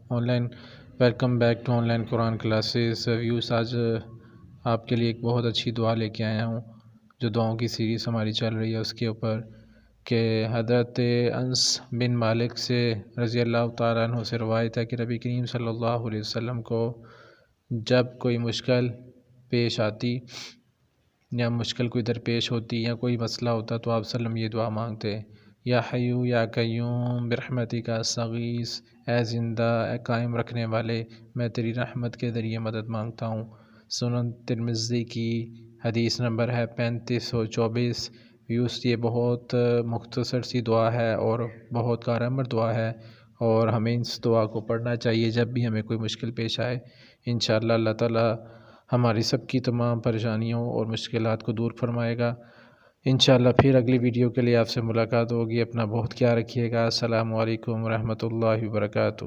On line welcome back to online Quran classes views. آج آپ کے لیے ایک بہت اچھی دعا لے کے آیا ہوں، جو دعاؤں کی سیریز ہماری چل رہی ہے اس کے اوپر، کہ حضرت انس بن مالک سے رضی اللہ تعالیٰ عنہ سے روایت ہے کہ نبی کریم صلی اللہ علیہ وسلم کو جب کوئی مشکل پیش آتی یا مشکل کوئی درپیش ہوتی یا کوئی مسئلہ ہوتا تو آپ وسلم یہ دعا مانگتے: یا حیو یا قیوم برحمتک استغیث، اے زندہ اے قائم رکھنے والے، میں تیری رحمت کے ذریعے مدد مانگتا ہوں۔ سنن ترمذی کی حدیث نمبر ہے 3524۔ یہ بہت مختصر سی دعا ہے اور بہت کارآمد دعا ہے، اور ہمیں اس دعا کو پڑھنا چاہیے جب بھی ہمیں کوئی مشکل پیش آئے۔ انشاءاللہ اللہ تعالیٰ ہماری سب کی تمام پریشانیوں اور مشکلات کو دور فرمائے گا۔ انشاءاللہ پھر اگلی ویڈیو کے لیے آپ سے ملاقات ہوگی۔ اپنا بہت خیال رکھیے گا۔ السلام علیکم ورحمۃ اللہ وبرکاتہ۔